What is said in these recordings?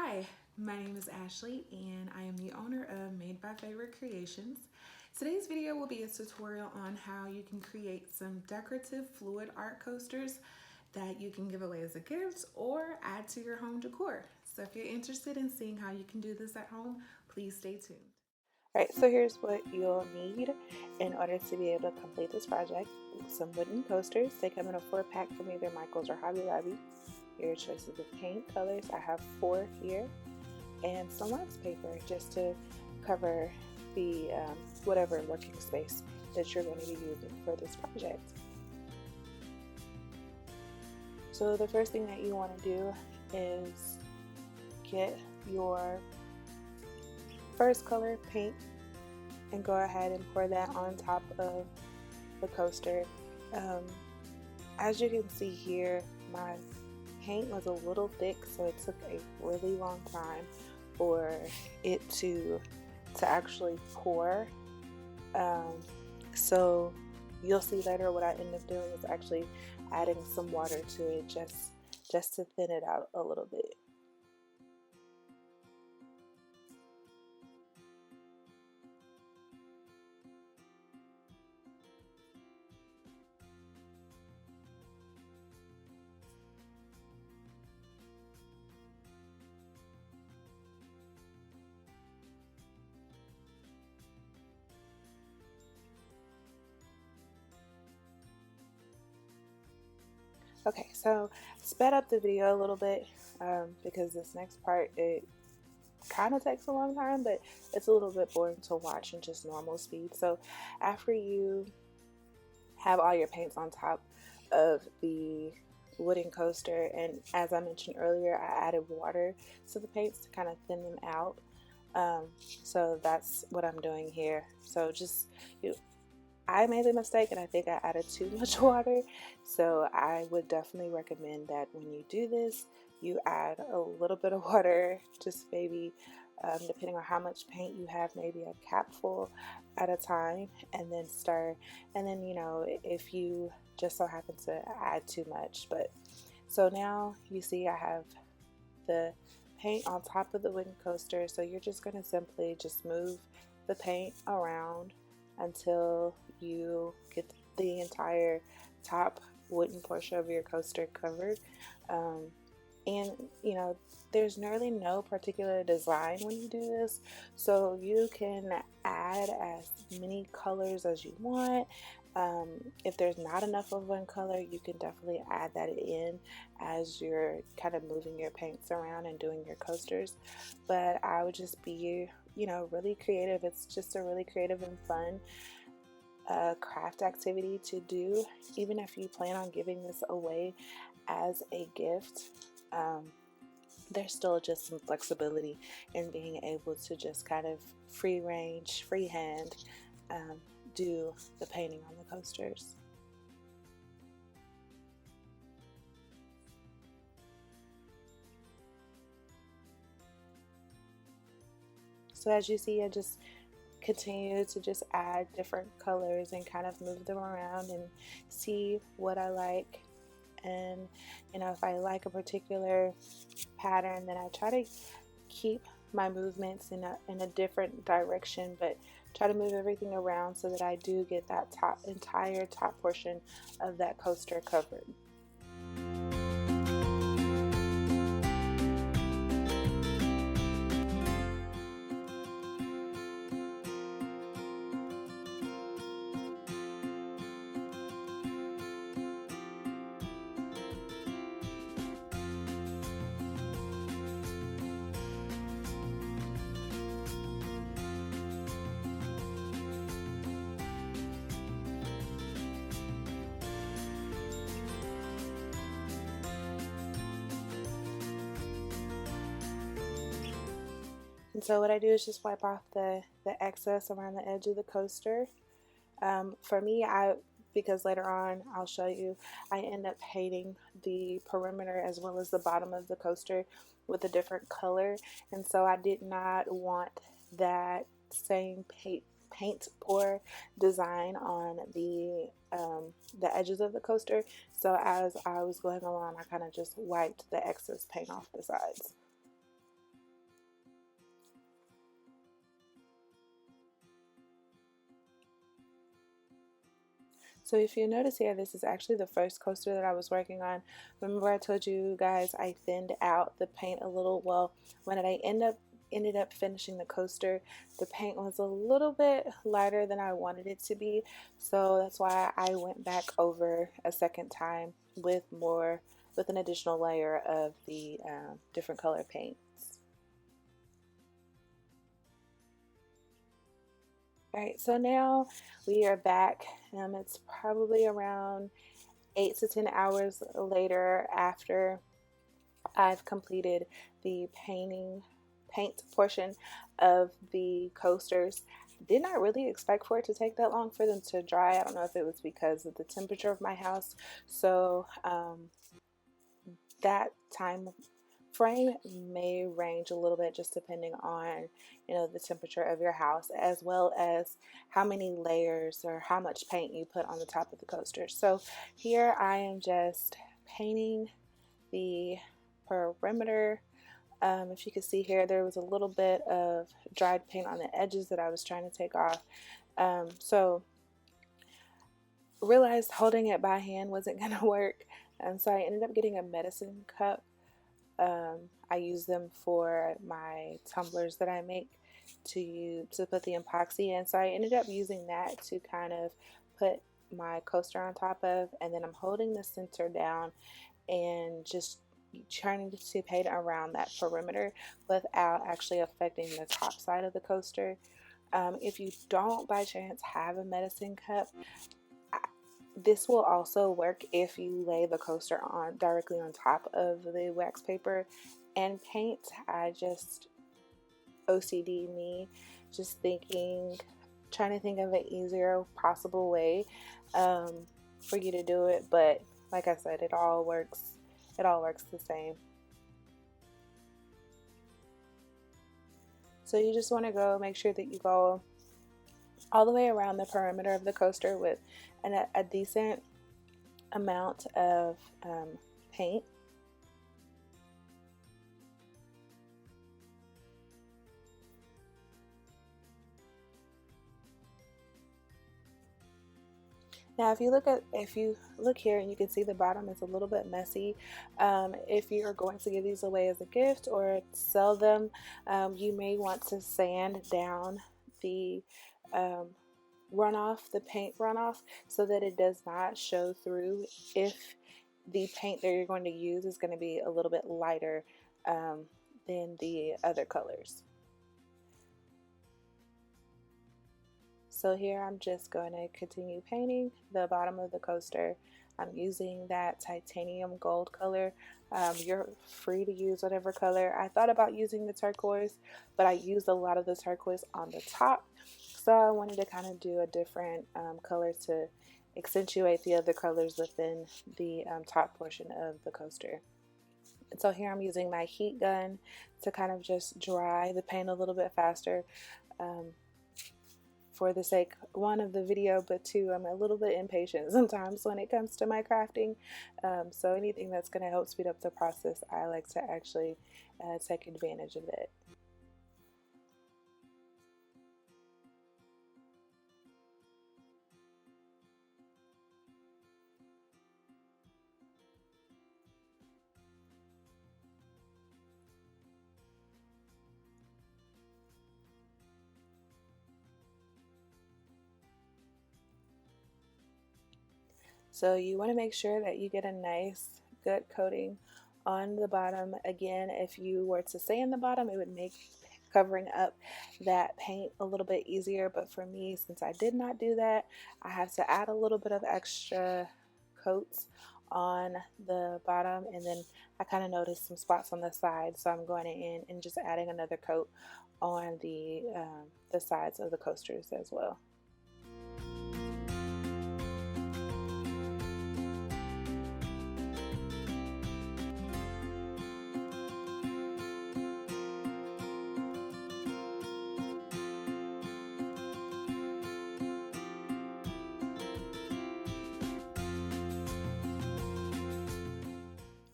Hi, my name is Ashley and I am the owner of Made by F.A.V.O.R Creations. Today's video will be a tutorial on how you can create some decorative fluid art coasters that you can give away as a gift or add to your home decor. So if you're interested in seeing how you can do this at home, please stay tuned. Alright, so here's what you'll need in order to be able to complete this project. Some wooden coasters. They come in a 4-pack from either Michael's or Hobby Lobby. Your choices of paint colors. I have 4 here. And some wax paper just to cover the whatever working space that you're going to be using for this project. So the first thing that you want to do is get your first color paint and go ahead and pour that on top of the coaster. As you can see here, my paint was a little thick, so it took a really long time for it to actually pour. So you'll see later what I end up doing is actually adding some water to it just to thin it out a little bit. Okay, so sped up the video a little bit because this next part, it kind of takes a long time, but it's a little bit boring to watch in just normal speed. So after you have all your paints on top of the wooden coaster, and as I mentioned earlier, I added water to the paints to kind of thin them out. So that's what I'm doing here. So just I made the mistake and I think I added too much water, so I would definitely recommend that when you do this, you add a little bit of water, just maybe depending on how much paint you have, maybe a capful at a time, and then stir. And then, you know, if you just so happen to add too much. But so now you see I have the paint on top of the wooden coaster, so you're just going to simply just move the paint around until you get the entire top wooden portion of your coaster covered. And you know, there's nearly no particular design when you do this, so you can add as many colors as you want. If there's not enough of one color, you can definitely add that in as you're kind of moving your paints around and doing your coasters. But I would just be, you know, really creative. It's just a really creative and fun craft activity to do, even if you plan on giving this away as a gift. There's still just some flexibility in being able to just kind of free range, freehand do the painting on the coasters. So as you see, I just continue to just add different colors and kind of move them around and see what I like. And you know, if I like a particular pattern, then I try to keep my movements in a different direction, but try to move everything around so that I do get that entire top portion of that coaster covered. And so what I do is just wipe off the excess around the edge of the coaster. For me, because later on I'll show you, I end up painting the perimeter as well as the bottom of the coaster with a different color, and so I did not want that same paint pour design on the edges of the coaster. So as I was going along, I kind of just wiped the excess paint off the sides. So if you notice here, this is actually the first coaster that I was working on. Remember I told you guys I thinned out the paint a little? Well, when I ended up finishing the coaster, the paint was a little bit lighter than I wanted it to be. So that's why I went back over a second time with an additional layer of the different color paints. Alright, so now we are back. It's probably around 8 to 10 hours later after I've completed the paint portion of the coasters. Did not really expect for it to take that long for them to dry. I don't know if it was because of the temperature of my house. So that time frame may range a little bit just depending on the temperature of your house, as well as how many layers or how much paint you put on the top of the coaster. So here I am just painting the perimeter. If you can see here, there was a little bit of dried paint on the edges that I was trying to take off. So realized holding it by hand wasn't going to work, and so I ended up getting a medicine cup. I use them for my tumblers that I make to put the epoxy in. So I ended up using that to kind of put my coaster on top of, and then I'm holding the center down and just trying to paint around that perimeter without actually affecting the top side of the coaster. If you don't by chance have a medicine cup, this will also work if you lay the coaster on directly on top of the wax paper and paint. I just OCD me, just trying to think of an easier possible way for you to do it. But like I said, it all works the same. So you just want to make sure that you go all the way around the perimeter of the coaster with a decent amount of paint. Now, if you look here, and you can see the bottom is a little bit messy. If you are going to give these away as a gift or sell them, you may want to sand down the the paint runoff, so that it does not show through if the paint that you're going to use is going to be a little bit lighter than the other colors. So here I'm just going to continue painting the bottom of the coaster. I'm using that titanium gold color. You're free to use whatever color. I thought about using the turquoise, but I used a lot of the turquoise on the top. So I wanted to kind of do a different color to accentuate the other colors within the top portion of the coaster. And so here I'm using my heat gun to kind of just dry the paint a little bit faster. For the sake, one, of the video, but two, I'm a little bit impatient sometimes when it comes to my crafting. So anything that's going to help speed up the process, I like to actually take advantage of it. So you want to make sure that you get a nice, good coating on the bottom. Again, if you were to sand the bottom, it would make covering up that paint a little bit easier. But for me, since I did not do that, I have to add a little bit of extra coats on the bottom, and then I kind of noticed some spots on the side, so I'm going in and just adding another coat on the sides of the coasters as well.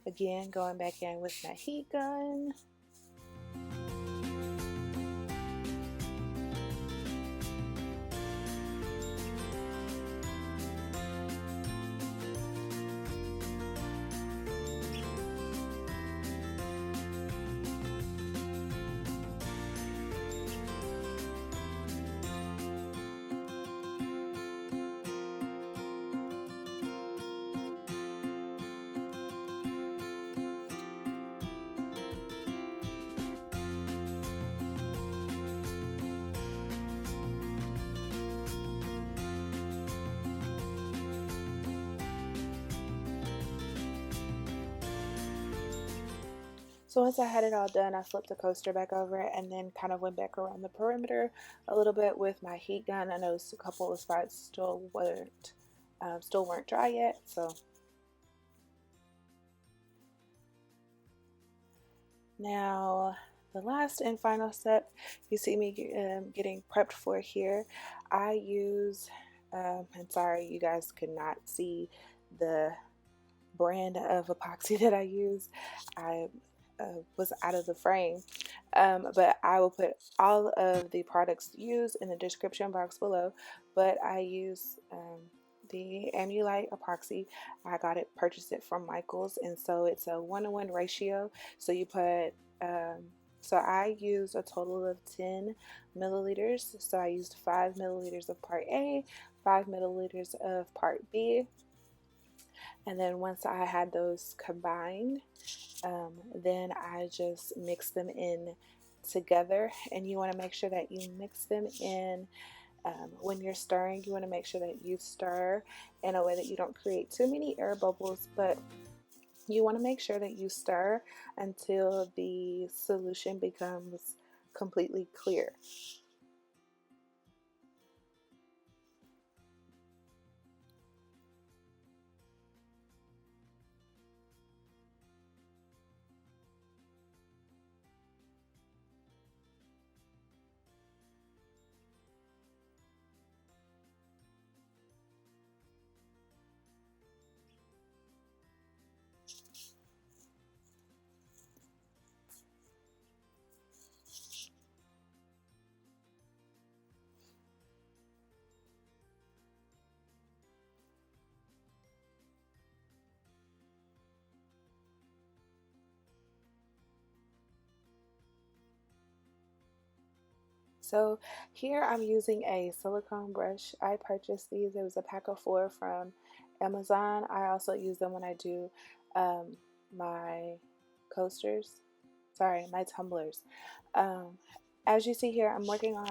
Again, going back in with my heat gun. So once I had it all done, I flipped the coaster back over and then kind of went back around the perimeter a little bit with my heat gun. I noticed a couple of spots still weren't dry yet, so now the last and final step you see me getting prepped for here. I use, I'm sorry you guys could not see the brand of epoxy that I use. I was out of the frame, but I will put all of the products used in the description box below. But I use the Amulite epoxy. I purchased it from Michaels, and so it's a 1:1 ratio. So you put so I used a total of 10 milliliters. So I used 5 milliliters of part A, 5 milliliters of part B, and then once I had those combined, then I just mix them in together. And you want to make sure that you mix them in when you're stirring. You want to make sure that you stir in a way that you don't create too many air bubbles, but you want to make sure that you stir until the solution becomes completely clear. So here I'm using a silicone brush. I purchased these. It was a pack of 4 from Amazon. I also use them when I do my coasters. Sorry, my tumblers. Um, as you see here, I'm working on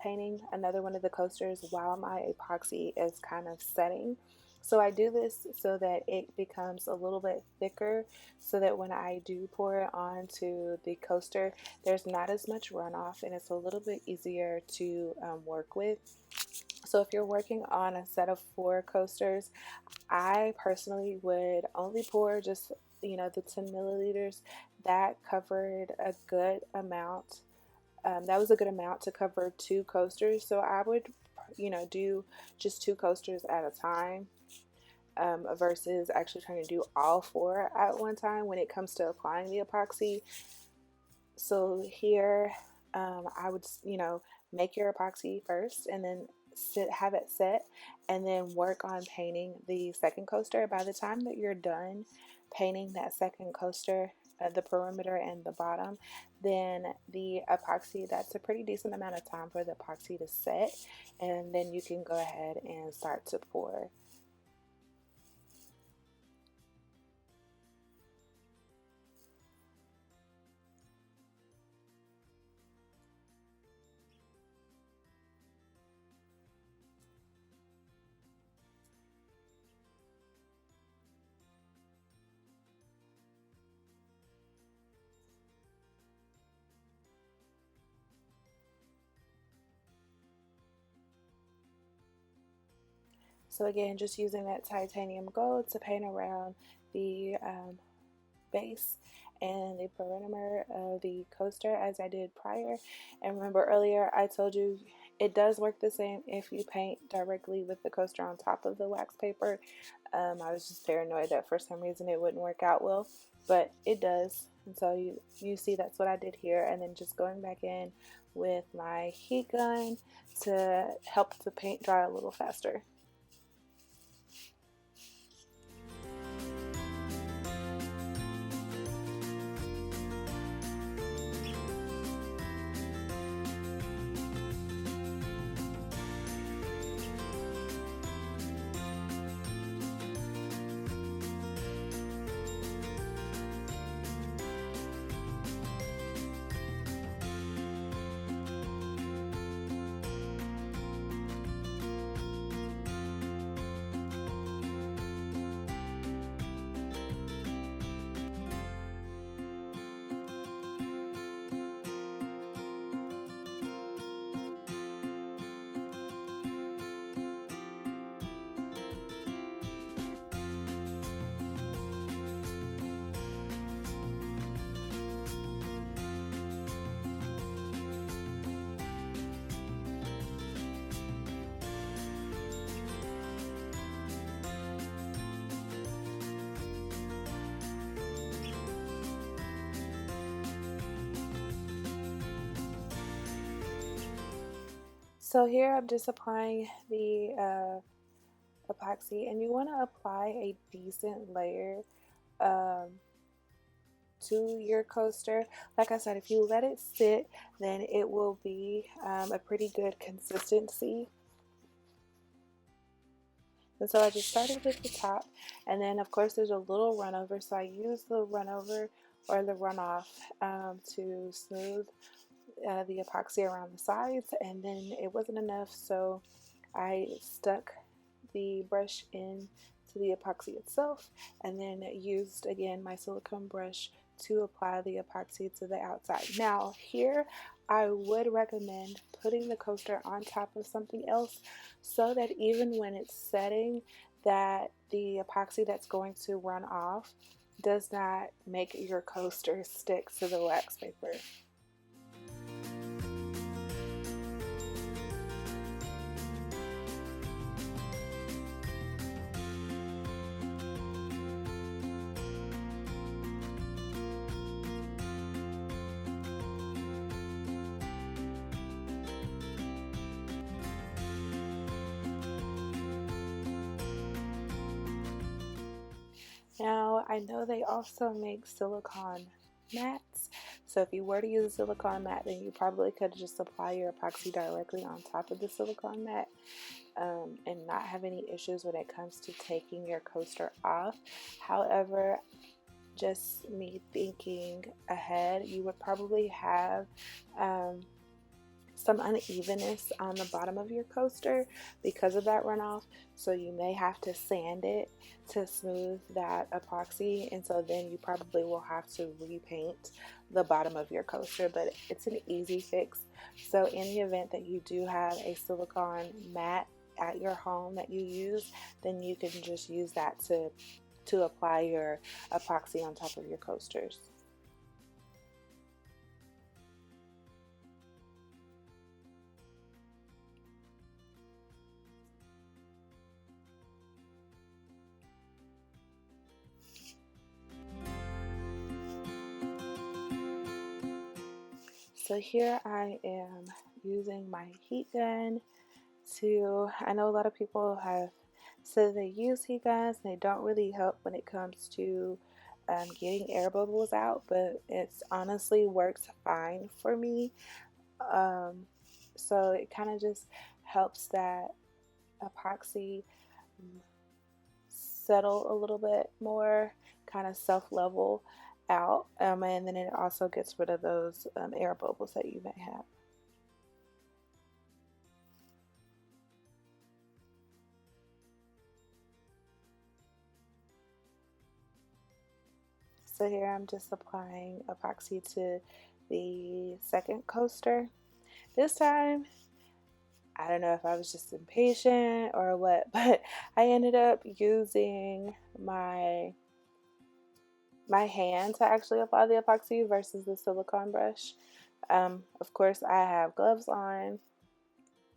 painting another one of the coasters while my epoxy is kind of setting. So I do this so that it becomes a little bit thicker, so that when I do pour it onto the coaster, there's not as much runoff and it's a little bit easier to work with. So if you're working on a set of 4 coasters, I personally would only pour just, the 10 milliliters. That covered a good amount. That was a good amount to cover 2 coasters. So I would, do just 2 coasters at a time, versus actually trying to do all 4 at one time when it comes to applying the epoxy. So here, I would, make your epoxy first and then have it set, and then work on painting the second coaster. By the time that you're done painting that second coaster, the perimeter and the bottom, then the epoxy, that's a pretty decent amount of time for the epoxy to set, and then you can go ahead and start to pour. So again, just using that titanium gold to paint around the base and the perimeter of the coaster as I did prior. And remember earlier I told you it does work the same if you paint directly with the coaster on top of the wax paper. I was just paranoid that for some reason it wouldn't work out well, but it does. And so you see that's what I did here, and then just going back in with my heat gun to help the paint dry a little faster. So here I'm just applying the epoxy, and you want to apply a decent layer um, to your coaster. Like I said, if you let it sit, then it will be a pretty good consistency. And so I just started with the top, and then of course there's a little run over, so I use the run over or the runoff to smooth the epoxy around the sides, and then it wasn't enough, so I stuck the brush in to the epoxy itself, and then used again my silicone brush to apply the epoxy to the outside. Now here I would recommend putting the coaster on top of something else so that even when it's setting, that the epoxy that's going to run off does not make your coaster stick to the wax paper. Now, I know they also make silicone mats, so if you were to use a silicone mat, then you probably could just apply your epoxy directly on top of the silicone mat and not have any issues when it comes to taking your coaster off. However, just me thinking ahead, you would probably have some unevenness on the bottom of your coaster because of that runoff, so you may have to sand it to smooth that epoxy, and so then you probably will have to repaint the bottom of your coaster, but it's an easy fix. So in the event that you do have a silicone mat at your home that you use, then you can just use that to apply your epoxy on top of your coasters. So here I am using my heat gun I know a lot of people have said they use heat guns and they don't really help when it comes to getting air bubbles out, but it's honestly works fine for me. Um, so it kind of just helps that epoxy settle a little bit more, kind of self-level out, and then it also gets rid of those air bubbles that you may have. So here I'm just applying epoxy to the second coaster. This time, I don't know if I was just impatient or what, but I ended up using my hand to actually apply the epoxy versus the silicone brush. Of course, I have gloves on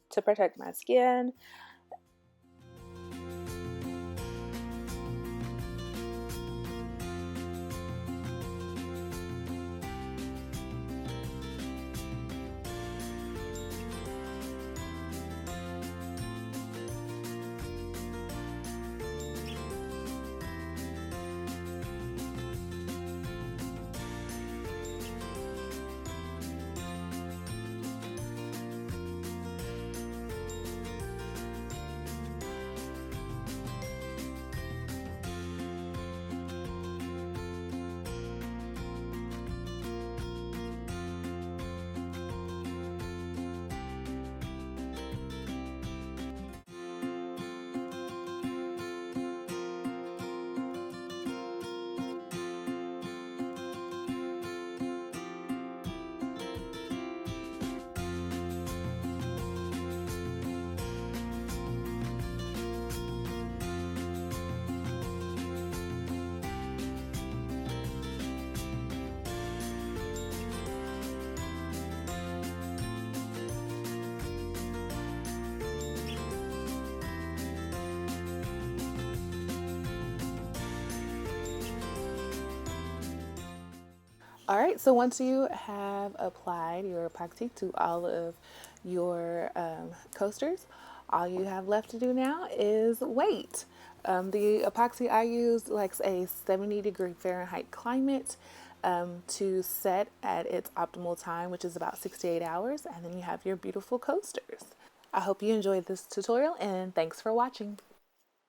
to protect my skin. All right, so once you have applied your epoxy to all of your coasters, all you have left to do now is wait. The epoxy I used likes a 70-degree Fahrenheit climate to set at its optimal time, which is about 68 hours, and then you have your beautiful coasters. I hope you enjoyed this tutorial and thanks for watching.